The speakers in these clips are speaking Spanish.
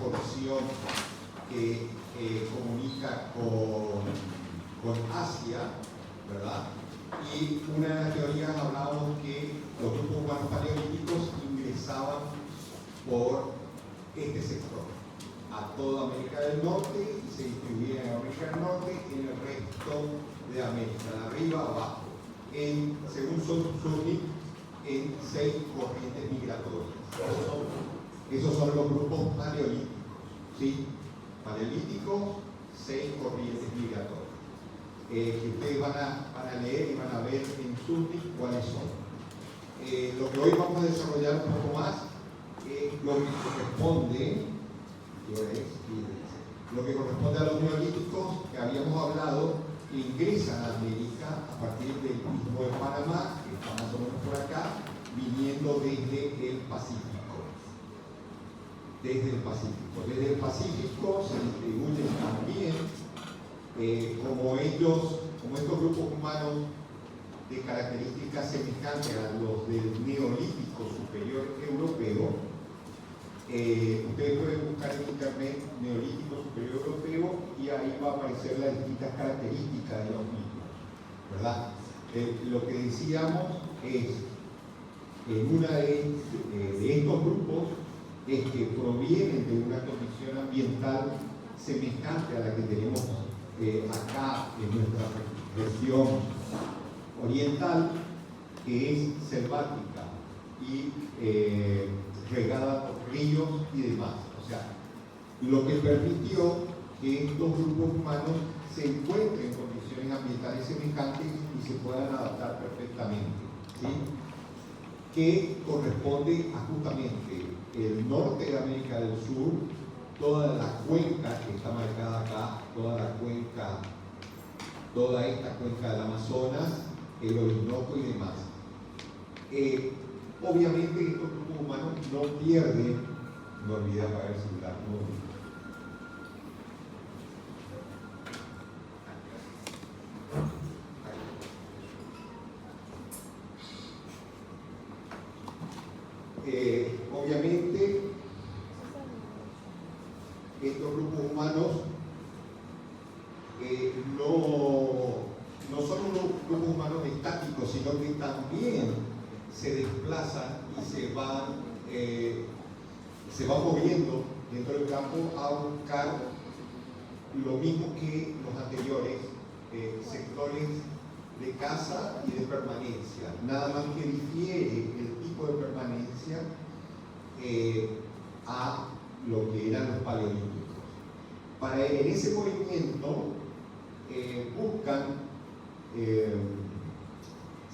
porción que comunica con Asia, ¿verdad? Y una de las teorías hablábamos que los grupos humanos paleolíticos ingresaban por este sector a toda América del Norte y se distribuían en América del Norte y en el resto de América, de arriba a abajo, según Surnik, en 6 corrientes migratorias. Esos son los grupos paleolíticos, ¿sí? Paleolíticos, 6 corrientes migratorias. Que ustedes van a leer y van a ver en Surnik cuáles son. Lo que hoy vamos a desarrollar un poco más es lo que corresponde, lo que corresponde a los neolíticos que habíamos hablado, que ingresan a América a partir del istmo de Panamá, que está más o menos por acá, viniendo desde el Pacífico. Desde el Pacífico se distribuyen también, como estos grupos humanos de características semejantes a los del Neolítico Superior Europeo. Ustedes pueden buscar en internet Neolítico Superior Europeo y ahí va a aparecer las distintas características de los mismos, ¿verdad? Lo que decíamos es, en una de estos grupos, es que provienen de una condición ambiental semejante a la que tenemos acá en nuestra región oriental, que es selvática y regada por ríos y demás. O sea, lo que permitió que estos grupos humanos se encuentren en condiciones ambientales semejantes y se puedan adaptar perfectamente, ¿sí? Que corresponde a justamente el norte de América del Sur, toda la cuenca que está marcada acá, toda esta cuenca del Amazonas, el Orinoco y demás. Obviamente estos grupos humanos no pierden, no olvidé apagar el celular, obviamente estos grupos humanos no son unos grupos humanos estáticos, sino que también se desplazan y se van moviendo dentro del campo a buscar lo mismo que los anteriores sectores de caza y de permanencia, nada más que difiere el tipo de permanencia a lo que eran los paleolíticos. En ese movimiento buscan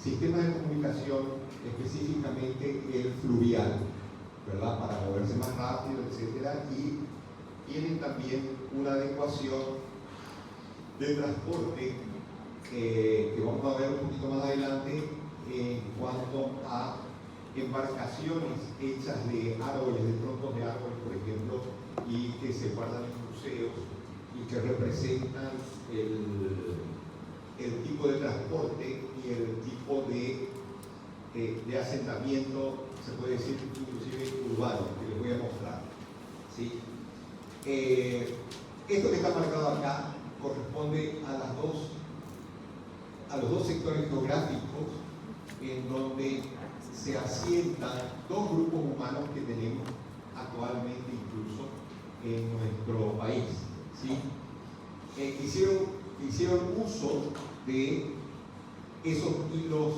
sistemas de comunicación, específicamente el fluvial, ¿verdad? Para moverse más rápido, etc. Y tienen también una adecuación de transporte que vamos a ver un poquito más adelante en cuanto a embarcaciones hechas de árboles, de troncos de árboles, por ejemplo, y que se guardan en museos y que representan el tipo de transporte y el tipo de asentamiento, se puede decir inclusive urbano, que les voy a mostrar, ¿sí? Esto que está marcado acá corresponde a los dos sectores geográficos en donde se asientan dos grupos humanos que tenemos actualmente incluso en nuestro país, ¿sí? Hicieron uso de esos hilos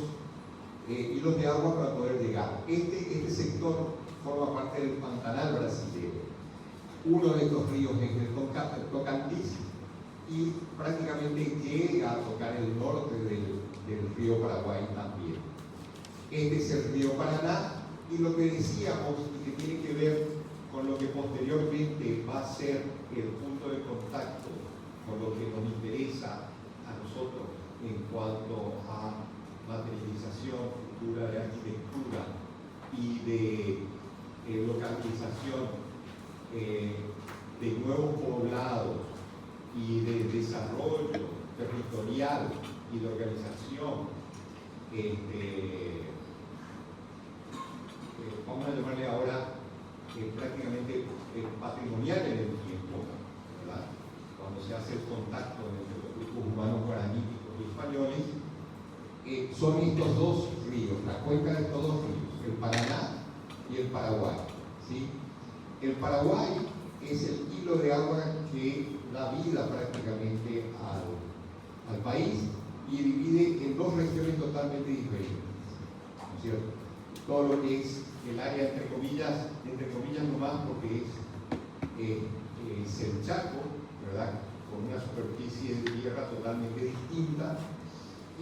de agua para poder llegar. Este sector forma parte del Pantanal brasileño. Uno de estos ríos es el Tocantins y prácticamente llega a tocar el norte del río Paraguay también. Este es el río Paraná, y lo que decíamos y que tiene que ver con lo que posteriormente va a ser el punto de contacto con lo que nos interesa a nosotros en cuanto a materialización futura de arquitectura y de localización de nuevos poblados y de desarrollo territorial y de organización, vamos a llamarle ahora prácticamente patrimonial de son estos dos ríos, la cuenca de estos dos ríos, el Paraná y el Paraguay, ¿sí? El Paraguay es el hilo de agua que da vida prácticamente al país y divide en dos regiones totalmente diferentes, ¿no es cierto? Todo lo que es el área, entre comillas nomás, porque es el Chaco, ¿verdad? Con una superficie de tierra totalmente distinta,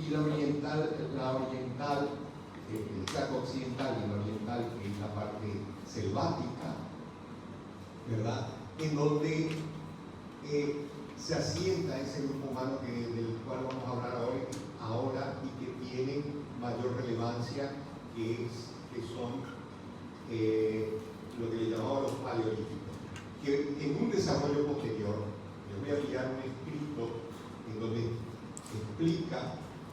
y la oriental, el Chaco occidental y la oriental, que es la parte selvática, ¿verdad? En donde se asienta ese grupo humano del cual vamos a hablar ahora y que tiene mayor relevancia, que son lo que le llamamos los paleolíticos, que en un desarrollo posterior les voy a enviar un escrito en donde explica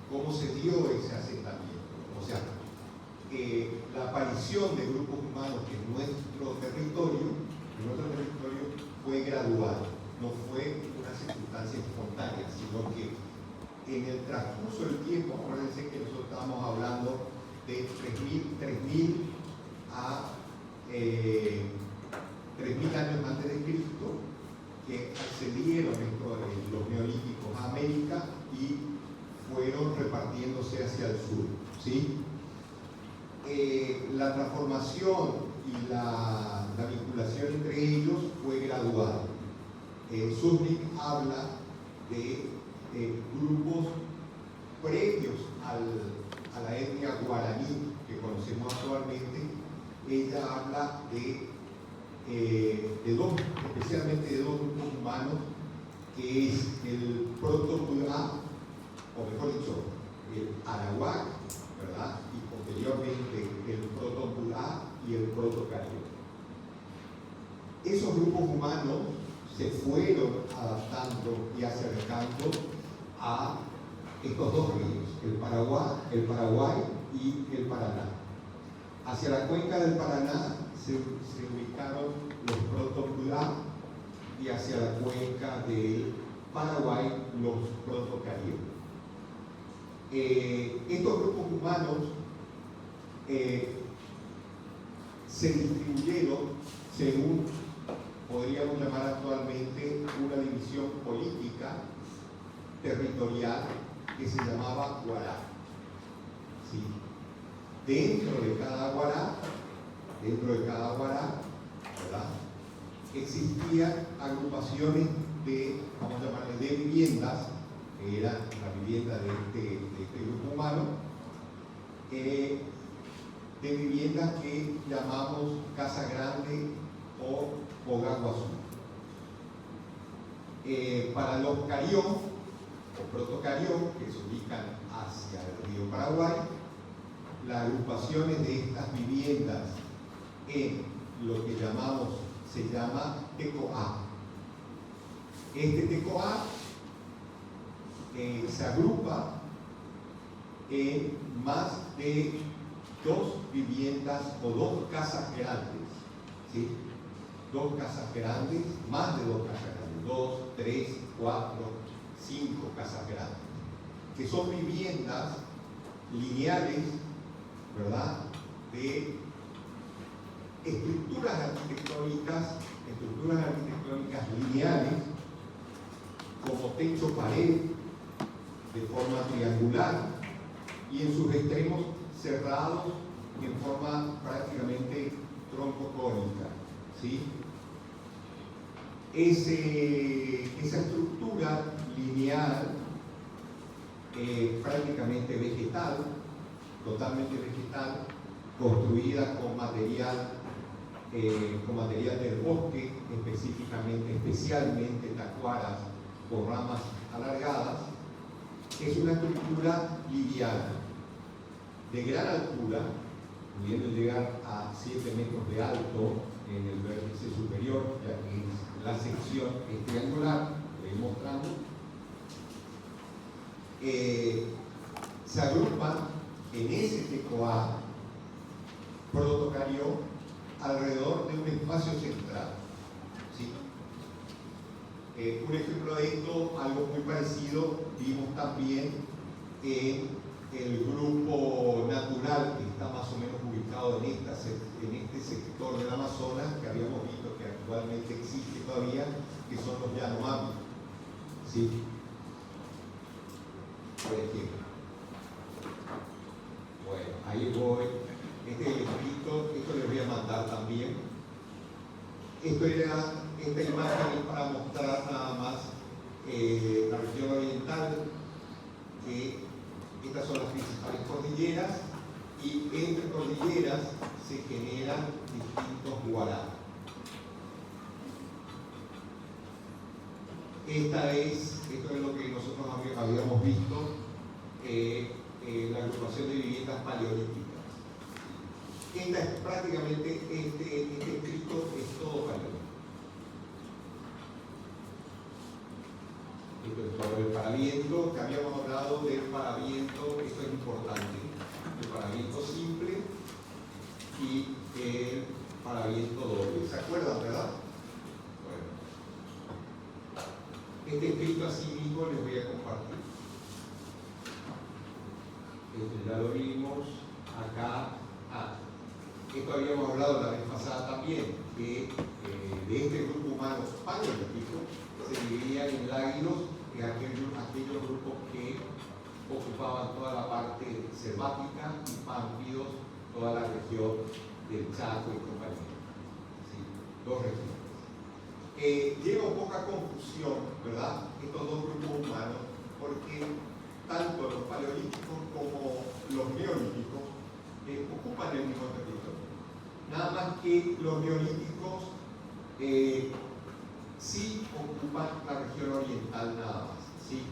cómo se dio ese asentamiento. O sea, la aparición de grupos humanos en nuestro territorio fue gradual, no fue una circunstancia espontánea, sino que en el transcurso del tiempo, acuérdense que nosotros estábamos hablando de 3.000 a 3.000 años antes de Cristo, que accedieron los neolíticos a América y fueron repartiéndose hacia el sur, ¿sí? La transformación y la vinculación entre ellos fue gradual. Zurnik habla de grupos previos a la etnia guaraní que conocemos actualmente. Ella habla de dos, especialmente de dos grupos humanos, que es el proto-Purá, o mejor dicho, el Arawak, ¿verdad? Y posteriormente el proto-Purá y el proto-Caribe. Esos grupos humanos se fueron adaptando y acercando a estos dos ríos, el Paraguay y el Paraná. Hacia la cuenca del Paraná se ubicaron los proto-Purá y hacia la cuenca del Paraguay los proto-Caribe. Estos grupos humanos se distribuyeron según, podríamos llamar actualmente, una división política territorial que se llamaba Guará. ¿Sí? Dentro de cada Guará, ¿verdad?, existían agrupaciones de, vamos a llamarle, de viviendas, que era la vivienda de este grupo humano, de viviendas que llamamos Casa Grande o Pogaguazú. Para los Carión o Protocarión, que se ubican hacia el río Paraguay, las agrupaciones de estas viviendas en lo que se llama Tecoá. Este Tecoá se agrupa en más de dos viviendas o dos casas grandes, ¿sí? Dos casas grandes, más de dos casas grandes, 2, 3, 4, 5 casas grandes, que son viviendas lineales, ¿verdad?, de estructuras arquitectónicas lineales, como techo pared, de forma triangular, y en sus extremos cerrados en forma prácticamente troncocónica, ¿sí? Esa estructura lineal, prácticamente vegetal, totalmente vegetal, construida con material del bosque, especialmente tacuaras con ramas alargadas, es una estructura liviana, de gran altura, pudiendo llegar a 7 metros de alto en el vértice superior, ya que la sección es triangular, lo voy mostrando. Se agrupan en ese Tecoá Protocarión alrededor de un espacio central, ¿sí? Un ejemplo de esto, algo muy parecido, vimos también en el grupo natural que está más o menos ubicado en este sector del Amazonas, que habíamos visto que actualmente existe todavía, que son los Yanomami. ¿Sí? Por ejemplo. Bueno, ahí voy. Este es el escrito, esto les voy a mandar también. Esta imagen es para mostrar nada más la región oriental, que estas son las principales cordilleras, y entre cordilleras se generan distintos huaranos. Esto es lo que nosotros habíamos visto, la agrupación de viviendas paleolíticas. Esta es prácticamente, este escrito es todo paleolítico. Esto es todo el paraviento, que habíamos hablado del paraviento, esto es importante, el paraviento simple y el paraviento doble. ¿Se acuerdan, verdad? Bueno. Este escrito así mismo les voy a compartir. Ya lo vimos acá. Esto habíamos hablado la vez pasada también, que de este grupo humano paleolítico se dividían en láguidos, que aquellos grupos que ocupaban toda la parte selvática, y pámpidos toda la región del Chaco y compañía. ¿Sí? Dos regiones. Lleva un poca confusión, ¿verdad?, estos dos grupos humanos, porque tanto los paleolíticos como los neolíticos ocupan el mismo territorio. Nada más que los neolíticos sí ocupan la región oriental nada más. ¿Sí?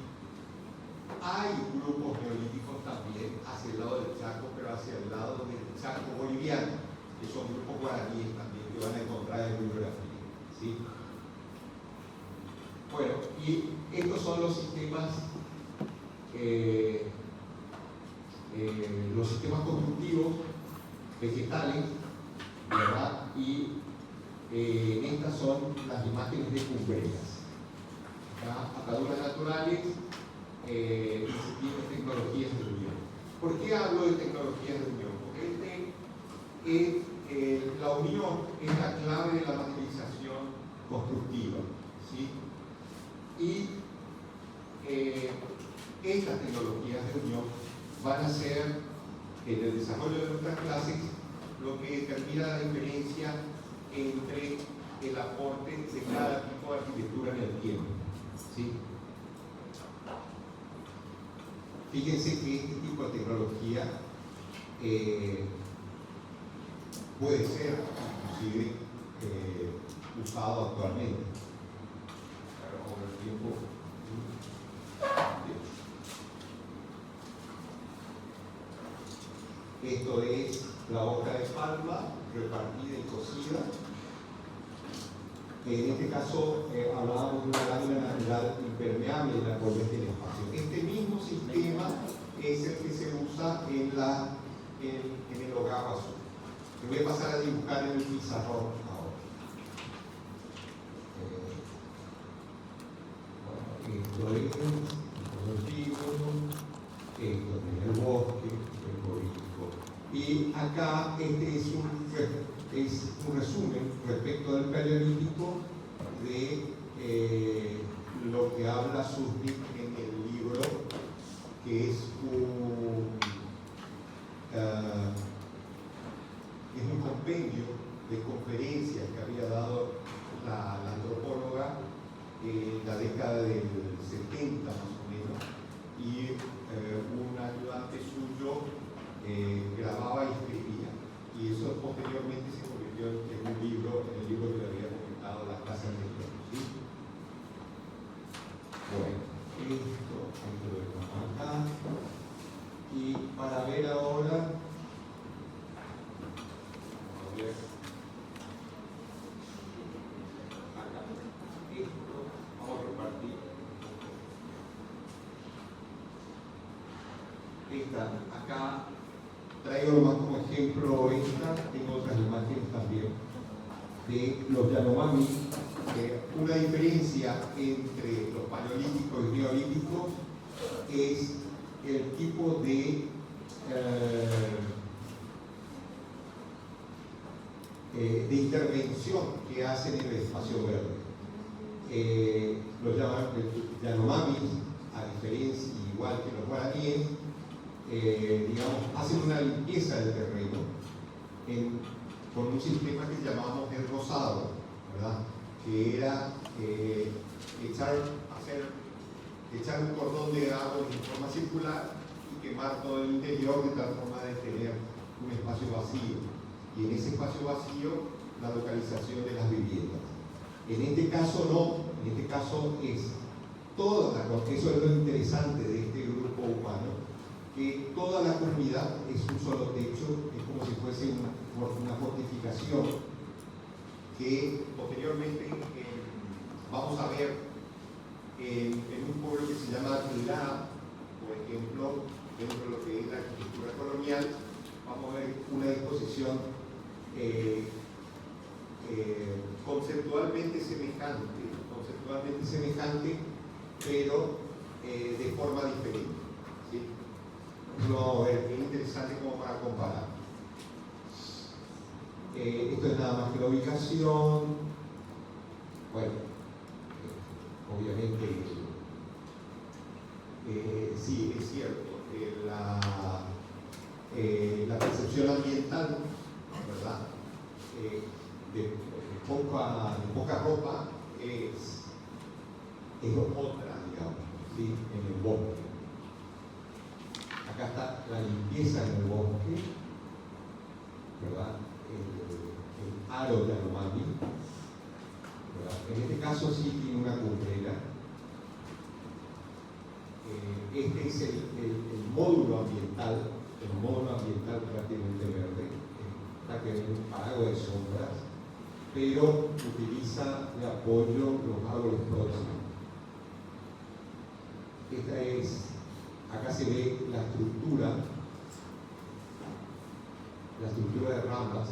Hay grupos neolíticos también hacia el lado del Chaco, pero hacia el lado del Chaco boliviano, que son grupos guaraníes también que van a encontrar en bibliografía. ¿Sí? Bueno, y estos son los sistemas constructivos vegetales, ¿verdad? Y estas son las imágenes de cumbreras, ataduras naturales, disciplinas, tecnologías de unión. ¿Por qué hablo de tecnologías de unión? Porque la unión es la clave de la materialización constructiva, ¿sí? Y estas tecnologías de unión van a ser, en el desarrollo de nuestras clases, lo que determina la diferencia entre el aporte de cada tipo de arquitectura en el tiempo. ¿Sí? Fíjense que este tipo de tecnología puede ser inclusive usado actualmente. Pero con el tiempo. Esto es la hoja de palma repartida y cosida. En este caso hablábamos de una lámina natural impermeable en la corriente del espacio. Este mismo sistema es el que se usa en el hogar azul. Me voy a pasar a dibujar en el pizarrón ahora. Esto es el bosque, el borístico. Y acá este es un resumen respecto del paleolítico de lo que habla Susnik en el libro, que es un compendio de conferencias que había dado la antropóloga en la década del 70 más o menos, y un ayudante suyo grababa y escribía, y eso posteriormente se convirtió en un libro, en el libro que le había comentado la clase anterior. ¿Sí? Bueno, esto lo dejamos acá, y para ver ahora, vamos a repartir. Acá traigo nomás como ejemplo tengo otras imágenes también de los Yanomami. Una diferencia entre los paleolíticos y neolíticos es el tipo de intervención que hacen en el espacio verde. Los Yanomamis, a diferencia, igual que los guaraníes, digamos, hacen una limpieza del terreno con un sistema que llamamos el rosado, ¿verdad? Que era echar un cordón de agua en forma circular y quemar todo el interior de tal forma de tener un espacio vacío. Y en ese espacio vacío, la localización de las viviendas. En este caso no, en este caso es eso es lo interesante de este grupo humano, que toda la comunidad es un solo techo, es como si fuese una fortificación que posteriormente vamos a ver en un pueblo que se llama Trilá, por ejemplo, dentro de lo que es la arquitectura colonial. Vamos a ver una disposición conceptualmente semejante, pero de forma diferente, ¿sí? No, es interesante como para comparar. Esto es nada más que la ubicación. Bueno, obviamente, sí, es cierto. La percepción ambiental, ¿verdad? De poca ropa es otra, digamos, ¿sí? En el bosque. Acá está la limpieza en el bosque, ¿verdad? El aro de Yanomami, ¿verdad? En este caso sí tiene una cumbrera. Este es el módulo ambiental prácticamente verde, prácticamente un paraguas de sombras, pero utiliza de apoyo los árboles próximos. Acá se ve la estructura de ramas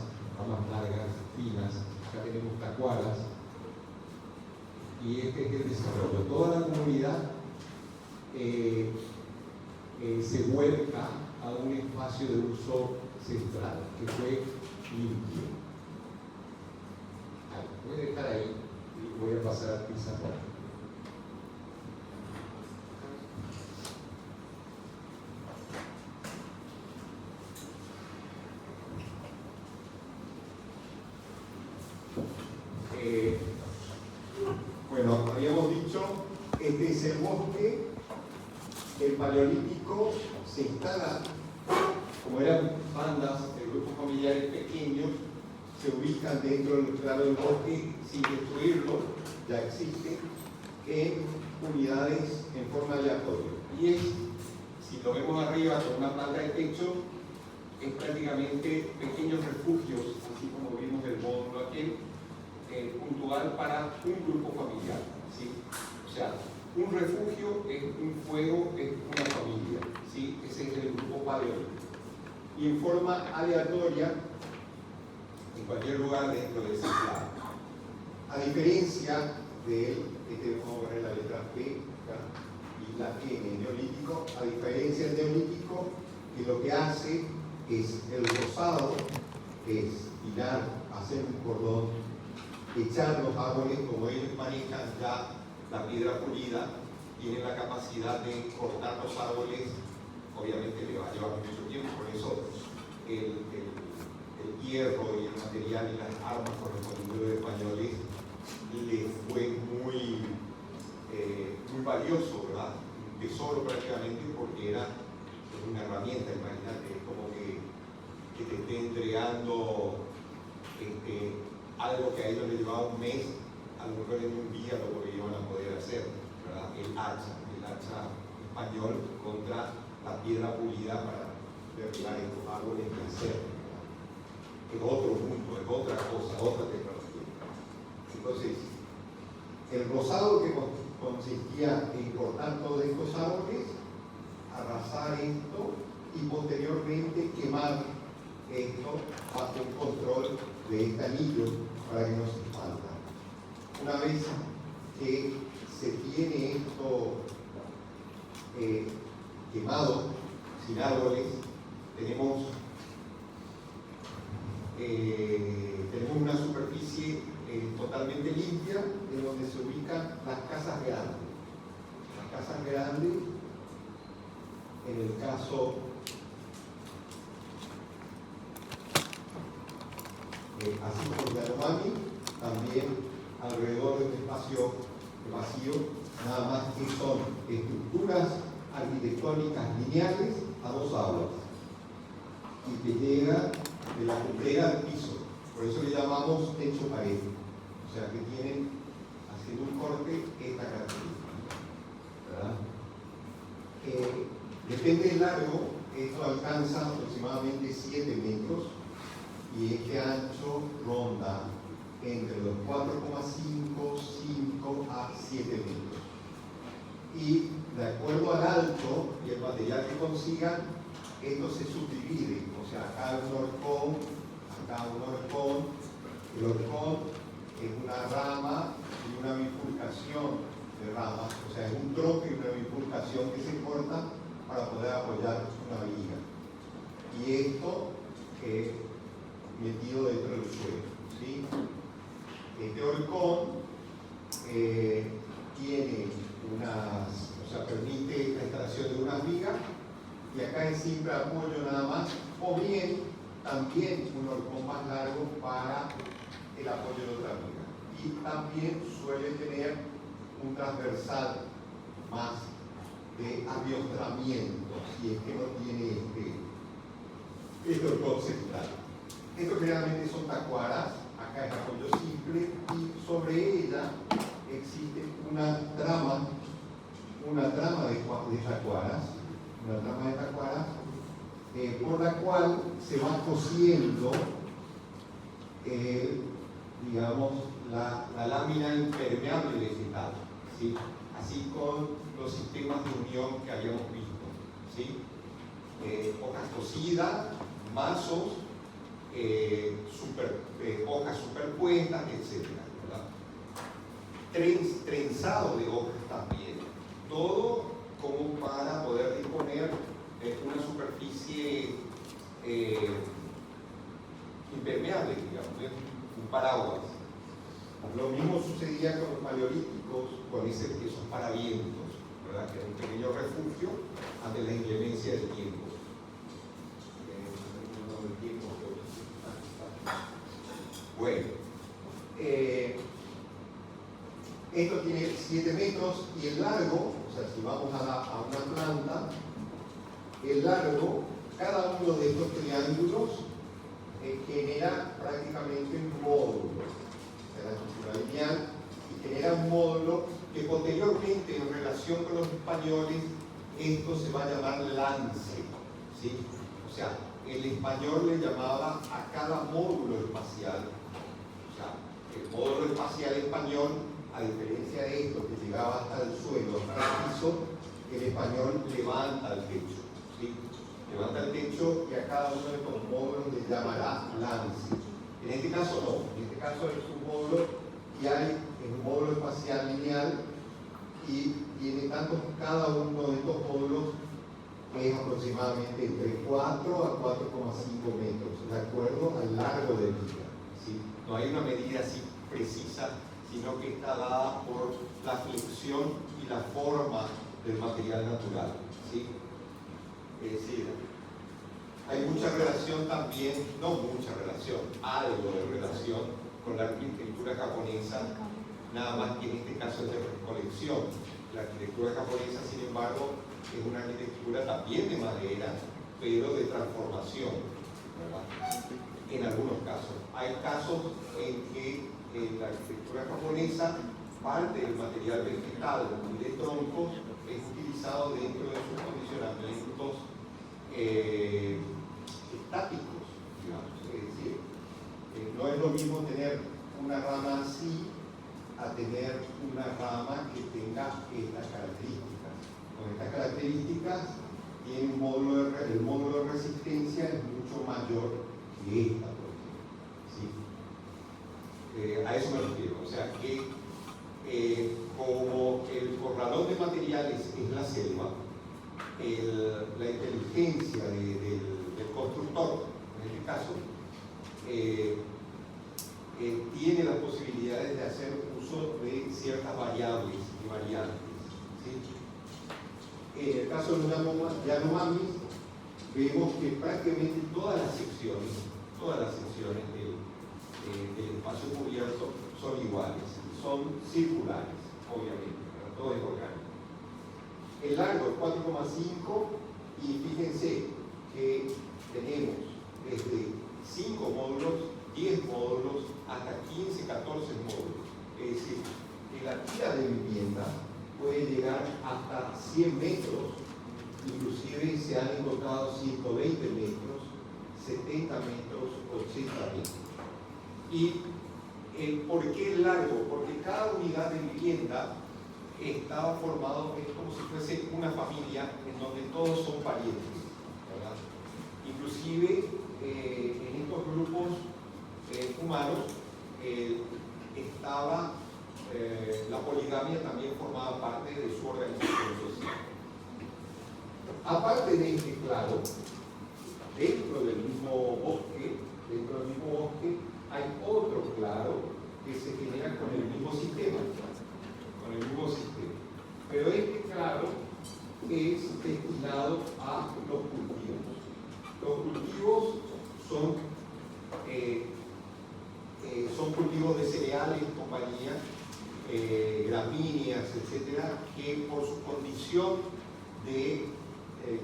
largas, finas. Acá tenemos tacuaras, y este es el desarrollo. Toda la comunidad se vuelca a un espacio de uso central que fue limpio. Voy a dejar ahí y voy a pasar al pizarrón. Bueno, habíamos dicho, este es el bosque. El paleolítico se instala, como eran bandas de grupos familiares pequeños, se ubican dentro del claro del bosque sin destruirlo, ya existen, en unidades en forma aleatoria. Y si lo vemos arriba con una planta de techo, es prácticamente pequeños refugios, así como vimos el módulo aquel, puntual para un grupo familiar, ¿sí? O sea, un refugio es un fuego, es una familia, ¿sí? Ese es el grupo paleolítico. Y en forma aleatoria, en cualquier lugar dentro de ese plano. A diferencia del, vamos a poner la letra P acá, y la N en neolítico, a diferencia del neolítico, que lo que hace es el rosado, es tirar, hacer un cordón, echar los árboles, como ellos manejan ya la piedra pulida, tienen la capacidad de cortar los árboles. Obviamente le va a llevar mucho tiempo, por eso el hierro y el material y las armas correspondientes de los españoles les fue muy valioso, ¿verdad? Un tesoro prácticamente, porque era una herramienta. Imagínate, es como que te esté entregando algo que a ellos les llevaba un mes, a lo mejor en un día lo que iban a poder hacer, ¿verdad? El hacha español contra la piedra pulida para derribar estos árboles y hacer, ¿verdad? Es otro mundo, es otra cosa, otra tecnología. Entonces, el rosado que consistía en cortar todos estos árboles, arrasar esto y posteriormente quemar esto bajo un control de este anillo para que no se expanda. Una vez que se tiene esto quemado, sin árboles. Tenemos una superficie totalmente limpia en donde se ubican las casas grandes. Las casas grandes, en el caso así como Yanomami, también alrededor de un espacio vacío, nada más que son estructuras arquitectónicas lineales a dos aguas y que llega de la cumplera al piso. Por eso le llamamos techo pared. O sea que tienen, haciendo un corte, esta característica, ¿verdad? Depende del largo, esto alcanza aproximadamente 7 metros y este ancho ronda entre los 4,5, 5 a 7 metros. Y de acuerdo al alto y el material que consigan, esto se subdivide. O sea, acá un horcón, acá un horcón. El horcón es una rama y una bifurcación de ramas, o sea, es un tronco y una bifurcación que se corta para poder apoyar una viga. Y esto metido dentro del suelo, ¿sí? Este horcón tiene permite la instalación de unas vigas y acá es simple apoyo nada más, o bien también un horcón más largo para el apoyo de otra viga. Y también suele tener un transversal más de aviostramiento, si es que no tiene este horcón central. Estos generalmente son tacuaras, acá es apoyo simple y sobre ella existe una trama de tacuaras, por la cual se va cosiendo digamos, la lámina impermeable vegetal, ¿sí? Así con los sistemas de unión que habíamos visto, ¿sí? Hojas cosidas, mazos, hojas superpuestas, etc. Trenzado de hojas también, todo como para poder disponer una superficie impermeable, digamos, un paraguas. Lo mismo sucedía con los paleolíticos, con esos paravientos, ¿verdad? Que era un pequeño refugio ante la inclemencia del tiempo. Bueno, esto tiene 7 metros y el largo, o sea, si vamos a una planta, el largo, cada uno de estos triángulos genera prácticamente un módulo, o sea, la estructura lineal, y genera un módulo que posteriormente, en relación con los españoles, esto se va a llamar lance, ¿sí? O sea, el español le llamaba a cada módulo espacial, o sea, el módulo espacial español, a diferencia de esto que llegaba hasta el suelo, hasta el piso, el español levanta el techo, ¿sí? Levanta el techo y a cada uno de estos módulos le llamará lance. En este caso no, en este caso es un módulo que hay en un módulo espacial lineal y tiene cada uno de estos módulos es aproximadamente entre 4 a 4,5 metros, de acuerdo al largo de viga, ¿sí? No hay una medida así precisa, sino que está dada por la flexión y la forma del material natural, ¿sí? Es decir, hay mucha relación también, no mucha relación, algo de relación con la arquitectura japonesa, nada más que en este caso es de recolección. La arquitectura japonesa, sin embargo, es una arquitectura también de madera, pero de transformación, ¿verdad? En algunos casos. Hay casos en que en la arquitectura japonesa parte del material vegetal y de troncos es utilizado dentro de sus condicionamientos estáticos, digamos. Es decir, no es lo mismo tener una rama así a tener una rama que tenga estas características. Con estas características tiene el módulo de resistencia es mucho mayor que esta, por ejemplo, ¿sí? A eso me refiero. O sea que como el corralón de materiales es la selva, la inteligencia del constructor, en este caso, tiene las posibilidades de hacer uso de ciertas variables y variantes, ¿sí? En el caso de Yanomami, vemos que prácticamente todas las secciones del espacio cubierto son iguales, son circulares, obviamente, pero todo es orgánico. El largo es 4,5 y fíjense que tenemos desde 5 módulos, 10 módulos, hasta 15, 14 módulos. Es decir, que la tira de vivienda puede llegar hasta 100 metros, inclusive se han encontrado 120 metros, 70 metros, 80 metros. ¿Y por qué es largo? Porque cada unidad de vivienda estaba formado, es como si fuese una familia en donde todos son parientes, ¿verdad? Inclusive en estos grupos humanos estaba la poligamia, también formaba parte de su organización social. Aparte de este claro, dentro del mismo bosque hay otro claro que se genera con el mismo sistema. Pero este claro es destinado a los cultivos. Los cultivos son cultivos de cereales, compañía, gramíneas, etcétera, que por su condición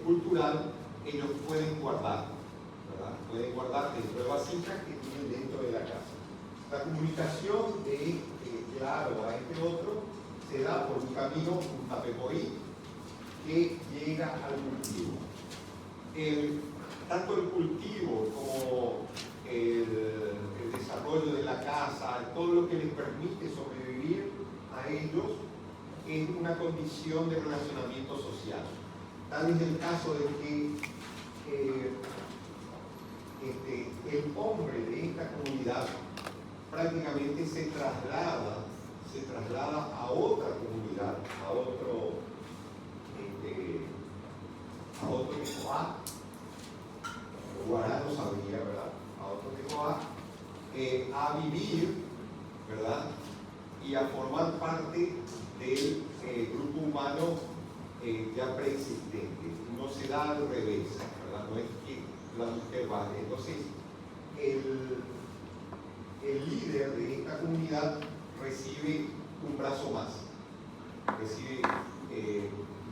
cultural ellos pueden guardar, ¿verdad? Pueden guardar dentro de vasijas que tienen dentro de la casa. La comunicación de este claro a este otro se da por un camino, un tapeporí, que llega al cultivo. Tanto el cultivo como el desarrollo de la casa, todo lo que les permite sobrevivir a ellos, es una condición de relacionamiento social. Tal es el caso de que el hombre de esta comunidad prácticamente se traslada a otra comunidad, a otro Tecoá, Guará no sabría, ¿verdad? A otro Tecoá, a vivir, ¿verdad? Y a formar parte del grupo humano ya preexistente. No se da al revés, ¿verdad? No es que la mujer vaya. Entonces, el líder de esta comunidad recibe un brazo más, recibe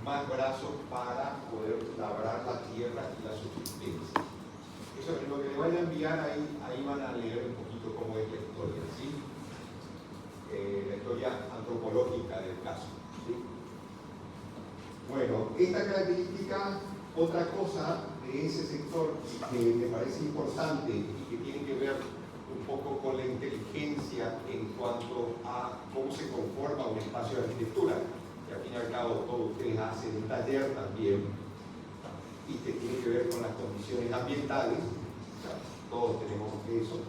más brazos para poder labrar la tierra y la subsistencia. Eso es lo que le voy a enviar, ahí van a leer un poquito cómo es la historia, ¿sí? La historia antropológica del caso, ¿sí? Bueno, esta característica, otra cosa de ese sector que me parece importante y que tiene que ver un poco con la inteligencia en cuanto a cómo se conforma un espacio de arquitectura, que al fin y al cabo todos ustedes hacen un taller también y que tiene que ver con las condiciones ambientales, o sea, todos tenemos eso,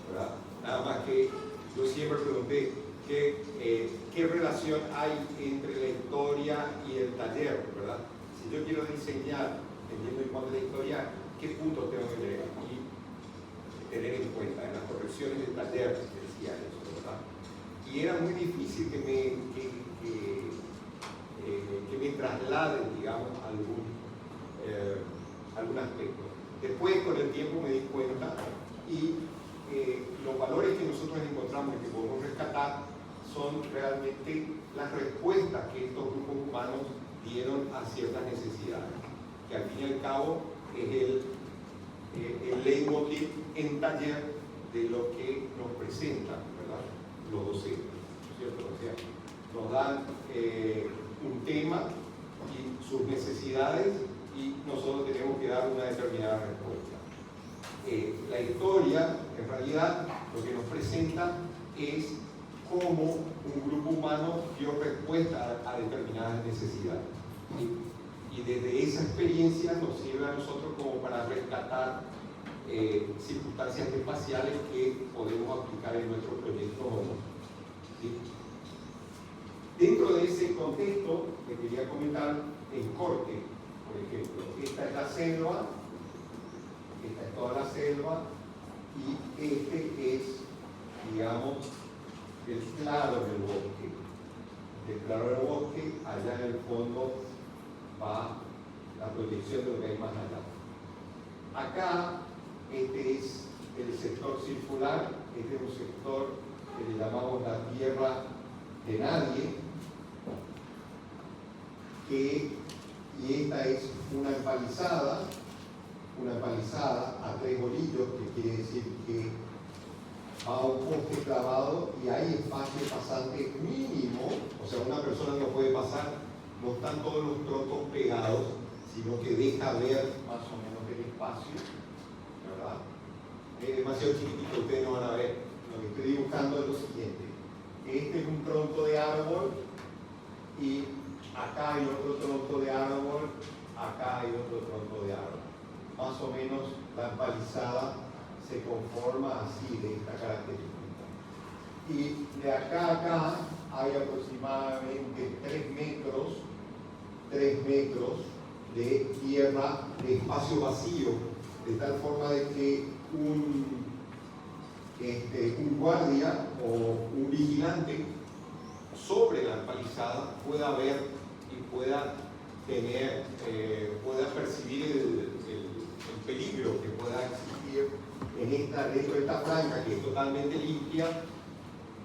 ¿verdad? Nada más que yo siempre pregunté qué relación hay entre la historia y el taller, ¿verdad? Si yo quiero diseñar, teniendo en cuenta la historia, ¿qué puntos tengo que tener en cuenta? En las correcciones del taller se decía eso, ¿verdad? Y era muy difícil que me trasladen, digamos, algún aspecto. Después, con el tiempo, me di cuenta y los valores que nosotros encontramos y que podemos rescatar son realmente las respuestas que estos grupos humanos dieron a ciertas necesidades, que al fin y al cabo es el leitmotiv en taller de lo que nos presentan, ¿verdad? Los docentes, ¿cierto? O sea, nos dan un tema y sus necesidades y nosotros tenemos que dar una determinada respuesta. La historia, en realidad, lo que nos presenta es cómo un grupo humano dio respuesta a determinadas necesidades. Y desde esa experiencia nos sirve a nosotros como para rescatar circunstancias espaciales que podemos aplicar en nuestro proyecto o no. ¿Sí? Dentro de ese contexto, les quería comentar en corte Por ejemplo, esta es la selva, esta es toda la selva, y este es, digamos, el claro del bosque. Del claro del bosque, allá en el fondo va la proyección de lo que hay más allá. Acá, este es el sector circular, este es un sector que le llamamos la tierra de nadie, y esta es una empalizada a 3 bolillos, que quiere decir que va a un poste clavado y hay espacio pasante mínimo, o sea, una persona no puede pasar, no están todos los troncos pegados, sino que deja ver más o menos el espacio, ¿verdad? Es demasiado chiquitito, ustedes no van a ver. Lo que estoy dibujando es lo siguiente. Este es un tronco de árbol y acá hay otro tronco de árbol, acá hay otro tronco de árbol. Más o menos la empalizada se conforma así, de esta característica. Y de acá a acá hay aproximadamente 3 metros de tierra, de espacio vacío, de tal forma de que un guardia o un vigilante sobre la empalizada pueda ver y pueda percibir el peligro que pueda existir dentro de esta franja, que es totalmente limpia.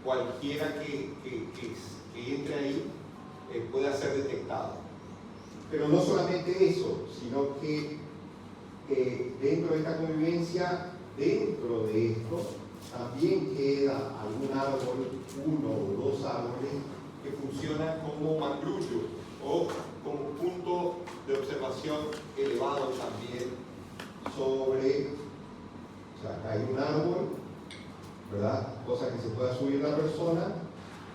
Cualquiera que entre ahí pueda ser detectado. Pero no solamente eso, sino que dentro de esta convivencia, dentro de esto, también queda algún árbol, 1 o 2 árboles, que funcionan como mangrullo o como punto de observación elevado también sobre, o sea, acá hay un árbol, ¿verdad? Cosa que se pueda subir la persona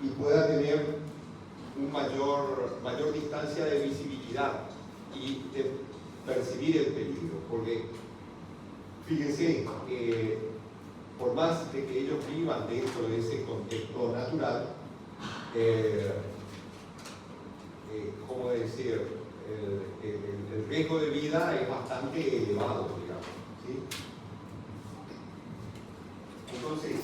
y pueda tener mayor distancia de visibilidad y de percibir el peligro, porque fíjense, por más de que ellos vivan dentro de ese contexto natural, ¿cómo decir? El riesgo de vida es bastante elevado, digamos, ¿sí? Entonces,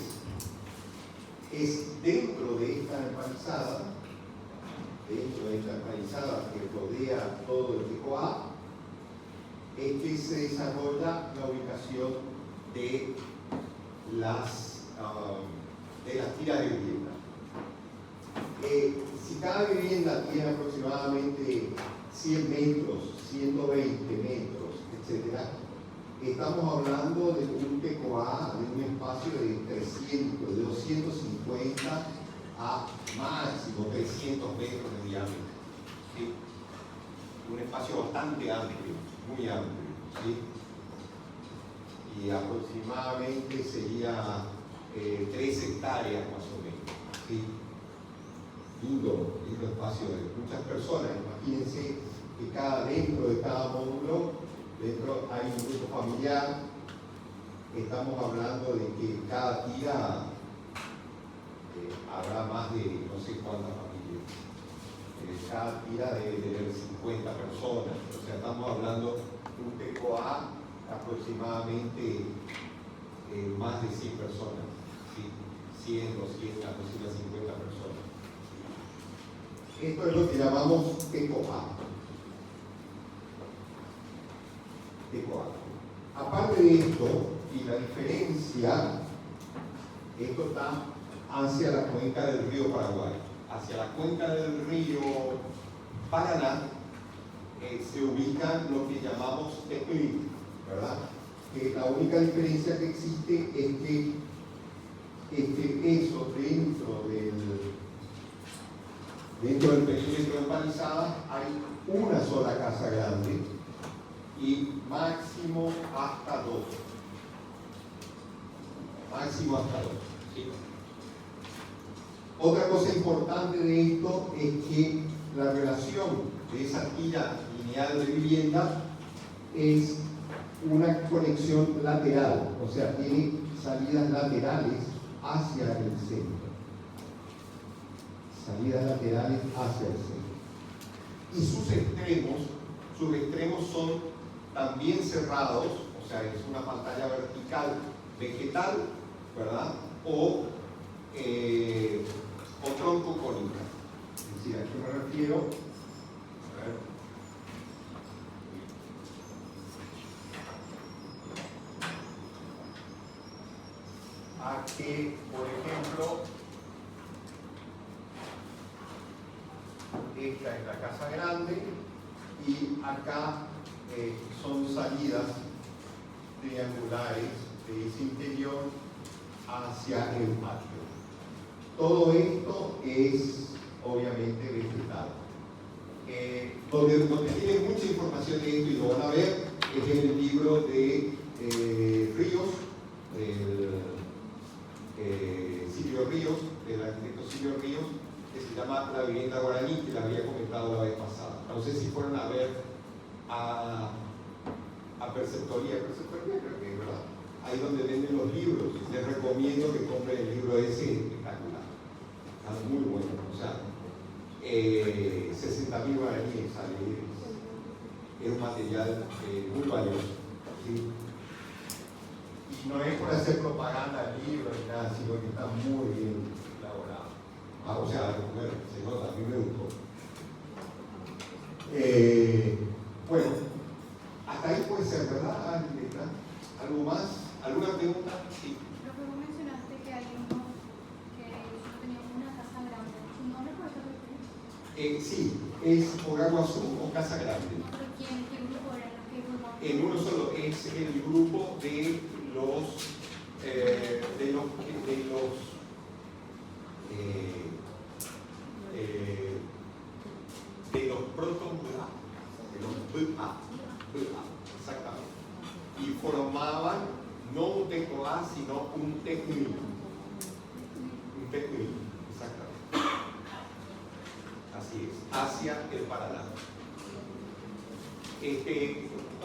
es dentro de esta empalizada que rodea todo el Tecoá, es que se desarrolla la ubicación de las tiras de vivienda. Si cada vivienda tiene aproximadamente 100 metros, 120 metros, etc., estamos hablando de un Tecoá, de un espacio de 300, de 250 a máximo 300 metros de diámetro, ¿sí? Un espacio bastante amplio, muy amplio, ¿sí? Y aproximadamente sería 3 hectáreas más o menos, ¿sí? Lindo espacio de muchas personas. Imagínense que dentro de cada módulo hay un grupo familiar. Estamos hablando de que cada tira habrá más de no sé cuántas familias. Cada tira debe tener 50 personas. O sea, estamos hablando de un Tecoá aproximadamente más de 100 personas. ¿Sí? 100, 200, aproximadamente 50 personas. Esto es lo que llamamos Tecoá. Aparte de esto, y la diferencia, esto está hacia la cuenca del río Paraguay. Hacia la cuenca del río Paraná se ubican lo que llamamos teclí, ¿verdad? La única diferencia que existe es que eso dentro del perímetro de empalizada hay una sola casa grande y máximo hasta 2. Máximo hasta 2. ¿Sí? Otra cosa importante de esto es que la relación de esa tira lineal de vivienda es una conexión lateral, o sea, tiene salidas laterales hacia el centro. Salidas laterales hacia el centro. Y sus extremos sus extremos son también cerrados, o sea, es una pantalla vertical vegetal, ¿verdad? O tronco cónica. Es decir, ¿a qué me refiero? A ver. A que, por ejemplo, esta es la casa grande y acá son salidas triangulares de ese interior hacia el patio. Todo esto es obviamente vegetal. Donde tienen mucha información de esto y lo van a ver es en el libro de Ríos, Silvio Ríos, del arquitecto Silvio Ríos, que se llama La vivienda guaraní, que la había comentado la vez pasada. No sé si fueron a ver a Perceptoría creo que es, ¿verdad? Ahí donde venden los libros. Les recomiendo que compren el libro ese, espectacular. Está muy bueno. O sea, 60.000 guaraníes sale. Es un material muy valioso. ¿Sí? Y no es por hacer propaganda al libro ni nada, sino que está muy bien elaborado. O sea, bueno, se nota, a mí me gustó. Bueno, hasta ahí puede ser, ¿verdad, Julieta? ¿Algo más? ¿Alguna pregunta? Sí. Lo que vos mencionaste que hay uno que tenía una casa grande. ¿Su nombre puede ser? Sí, es Ogaguazú o Casa Grande. ¿Pero qué grupo era? ¿Qué grupo? En uno solo, es el grupo de los proto-BA, de los BA, exactamente. Y formaban no un teco A, sino un tecnil. Un tecnil, exactamente. Así es, hacia el Paraná.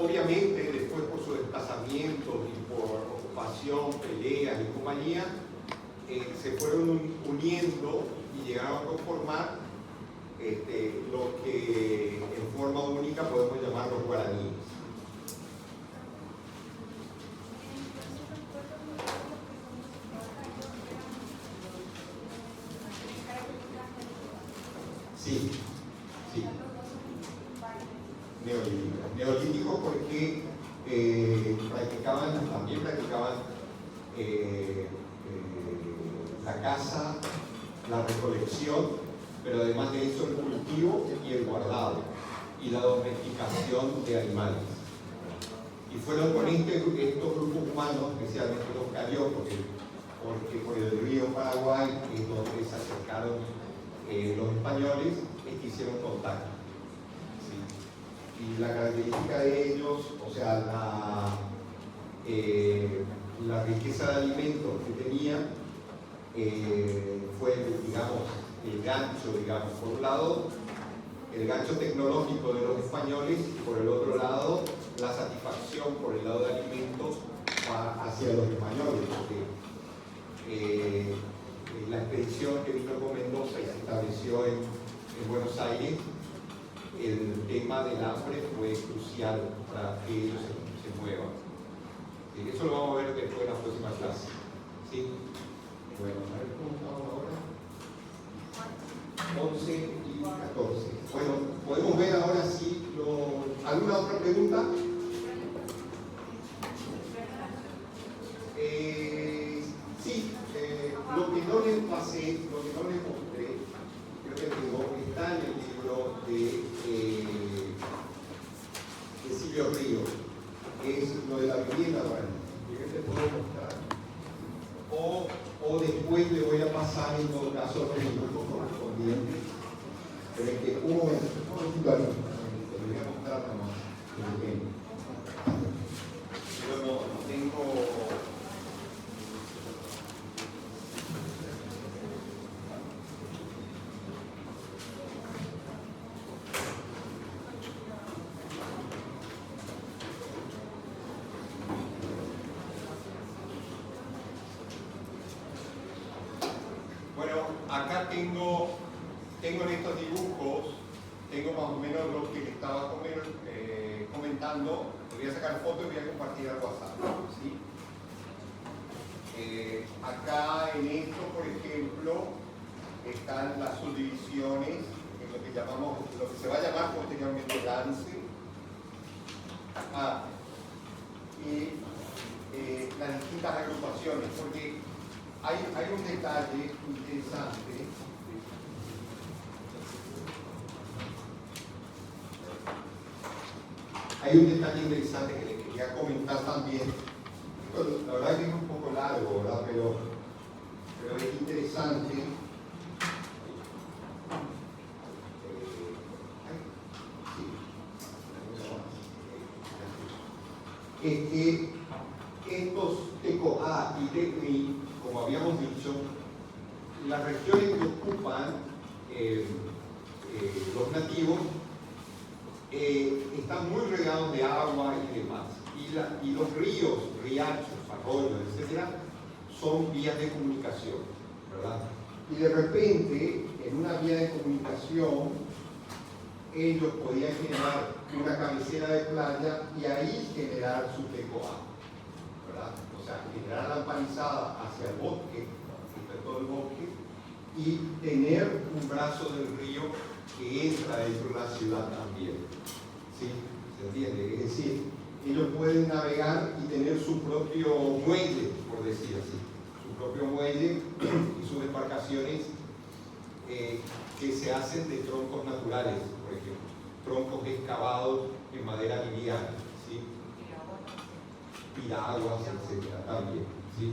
Obviamente, después por su desplazamiento y por ocupación, peleas y compañía, se fueron uniendo y llegaron a conformar lo que en forma única podemos llamar los guaraníes. Sí, sí. Neolíticos porque también practicaban la caza, la recolección, pero además de eso el cultivo y el guardado y la domesticación de animales. Y fueron con estos grupos humanos, especialmente los cariocos, porque por el río Paraguay es donde se acercaron los españoles, es que hicieron contacto. Y la característica de ellos, o sea, la riqueza de alimentos que tenían fue, digamos, el gancho, digamos, por un lado, el gancho tecnológico de los españoles y por el otro lado, la satisfacción por el lado de alimentos hacia los españoles, porque la expedición que vino con Mendoza y se estableció en Buenos Aires, el tema del hambre fue crucial para que ellos se muevan. ¿Sí? Eso lo vamos a ver después en la próxima clase. ¿Sí? Bueno, a ver cómo estamos ahora. 11 y 14. Bueno, podemos ver ahora sí ¿alguna otra pregunta? Sí, lo que no les pasé, lo que no les mostré, creo que está en el libro de Silvio Ríos, que es lo de la vivienda guaraní. ¿Qué te puedo mostrar? O después le voy a pasar en todo caso los libros correspondientes. Pero es que un momento, te voy a mostrar nomás el ejemplo. Yo no tengo. Bueno, acá tengo en estos dibujos tengo más o menos lo que le estaba comentando. Voy a sacar fotos y voy a compartir al WhatsApp, ¿sí? Acá en esto, por ejemplo, están las subdivisiones en lo que llamamos, lo que se va a llamar posteriormente lance. Y las distintas agrupaciones, porque hay un detalle interesante. Hay un detalle interesante que les quería comentar también. La verdad que es un poco largo, ¿verdad? Pero es interesante. Es que estos TECO-A y TECNI, como habíamos dicho, las regiones que ocupan los nativos están muy regados de agua y demás. Y los ríos, riachos, arroyos, etcétera, son vías de comunicación, ¿verdad? Y de repente, en una vía de comunicación, ellos podían generar una cabecera de playa y ahí generar su TECO-A, ¿verdad? O sea, generar la empanizada hacia el bosque, hacia todo el bosque, y tener un brazo del río que entra dentro de la ciudad también. ¿Sí? ¿Se entiende? Es decir, ellos pueden navegar y tener su propio muelle, por decir así, su propio muelle y sus embarcaciones que se hacen de troncos naturales, por ejemplo, troncos excavados en madera liviana, ¿sí? Piraguas, etcétera, también, ¿sí?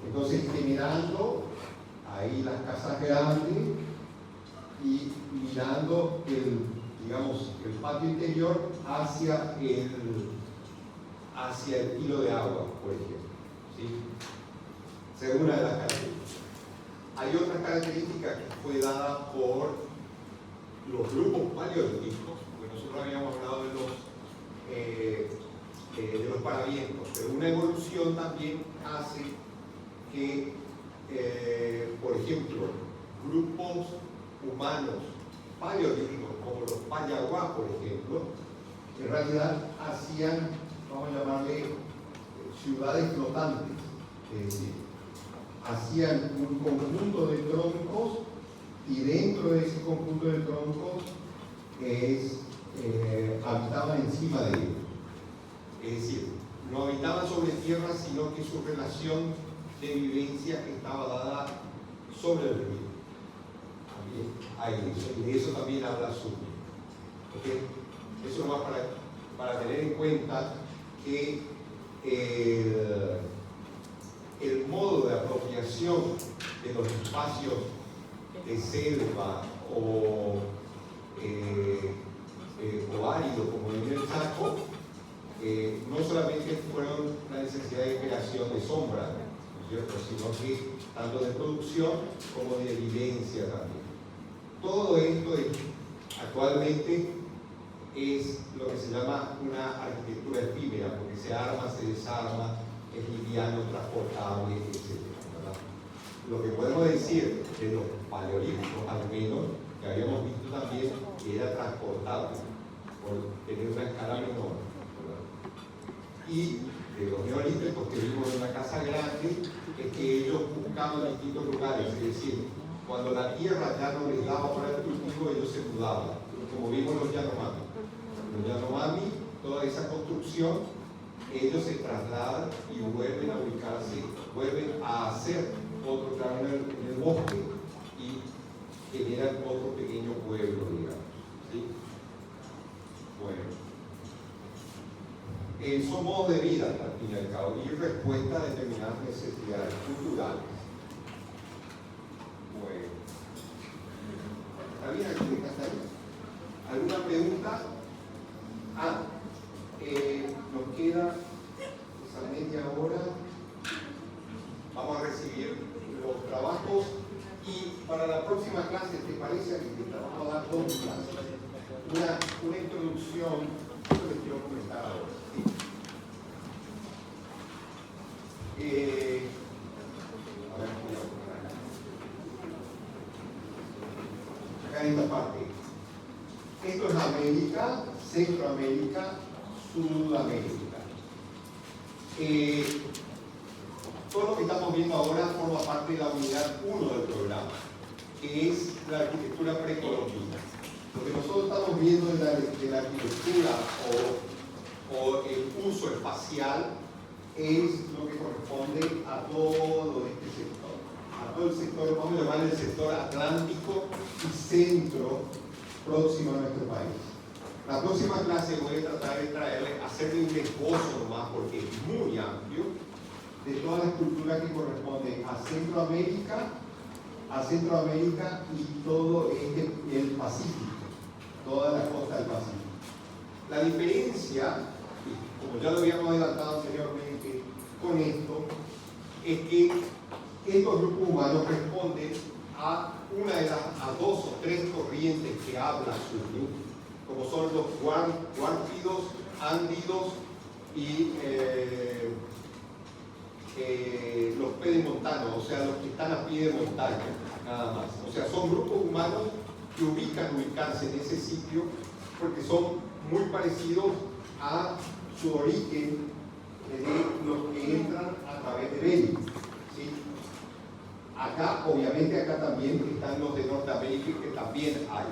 Entonces, generando ahí las casas grandes y mirando el patio interior hacia el hilo de agua, por ejemplo, ¿sí? Esa es una de las características. Hay otra característica que fue dada por los grupos paleolíticos, porque nosotros habíamos hablado de los paravientos, pero una evolución también hace que, por ejemplo, grupos humanos paleolíticos, como los Payaguá, por ejemplo, en realidad hacían, vamos a llamarle, ciudades flotantes, es decir, hacían un conjunto de troncos y dentro de ese conjunto de troncos habitaban encima de ellos. Es decir, no habitaban sobre tierra, sino que su relación de vivencia estaba dada sobre el río. Hay eso, y de eso también habla Zuni. ¿Okay? Eso nomás para tener en cuenta que el modo de apropiación de los espacios de selva o árido, como en el Chaco, no solamente fueron la necesidad de creación de sombra, ¿no es cierto?, sino que tanto de producción como de evidencia también. Todo esto actualmente es lo que se llama una arquitectura efímera, porque se arma, se desarma, es liviano, transportable, etc. ¿verdad? Lo que podemos decir de los paleolíticos, al menos, que habíamos visto también, que era transportable, por tener una escala menor. ¿verdad? Y de los neolíticos que vimos en una casa grande, es que ellos buscaban distintos lugares, es decir, cuando la tierra ya no les daba para el cultivo, ellos se mudaban, como vimos los Yanomami. Los Yanomami, toda esa construcción, ellos se trasladan y vuelven a ubicarse, vuelven a hacer otro tramo en el bosque y generan otro pequeño pueblo, digamos. ¿Sí? Bueno. Son modos de vida, al fin y al cabo, y respuesta a determinadas necesidades culturales. Bueno. ¿Está bien aquí? ¿Hasta ahí? ¿Alguna pregunta? Nos queda esa media hora. Vamos a recibir los trabajos y para la próxima clase, ¿te parece que vamos a dar dos clases? Una introducción, esto les quiero comentar ahora. ¿Sí? A ver, acá en esta parte. Esto es América, Centroamérica, Sudamérica. Todo lo que estamos viendo ahora forma parte de la unidad 1 del programa, que es la arquitectura precolombina. Lo que nosotros estamos viendo de la arquitectura o el uso espacial es lo que corresponde a todo este sector. A todo el sector, vamos a llamar el sector atlántico y centro próximo a nuestro país. La próxima clase voy a tratar de hacerle un esbozo nomás, porque es muy amplio, de todas las culturas que corresponden a Centroamérica y todo el Pacífico, toda la costa del Pacífico. La diferencia, como ya lo habíamos adelantado anteriormente con esto, es que estos grupos humanos responden a dos o tres corrientes que hablan sur, como son los guárpidos, ándidos y los pedemontanos, o sea, los que están a pie de montaña, nada más. O sea, son grupos humanos que ubicarse en ese sitio porque son muy parecidos a su origen de los que entran a través de Bering, ¿sí? Acá, obviamente, acá también están los de Norteamérica, que también hay.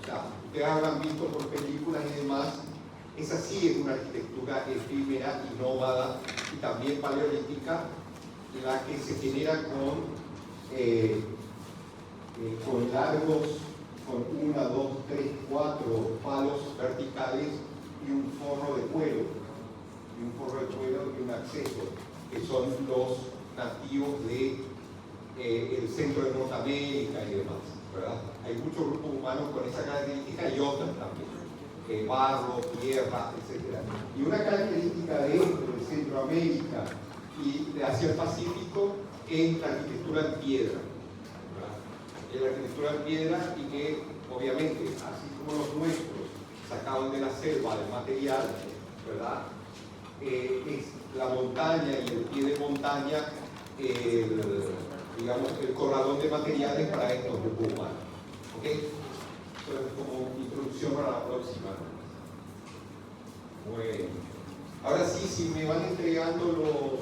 O sea, ustedes habrán visto por películas y demás, esa sí es una arquitectura efímera y nómada y también paleolítica, la que se genera con largos, con 1, 2, 3, 4 palos verticales y un forro de cuero, y un acceso, que son los nativos del centro de Norteamérica y demás, ¿verdad? Hay muchos grupos humanos con esa característica y otras también, barro, tierra, etc. Y una característica dentro de Centroamérica y hacia el Pacífico es la arquitectura en piedra, ¿verdad? Es la arquitectura en piedra y que, obviamente, así como los nuestros sacaban de la selva el material, ¿verdad? Es la montaña y el pie de montaña, digamos, el corralón de materiales para estos grupos humanos. ¿Ok? Eso es como introducción para la próxima. Bueno. Ahora sí, si me van entregando los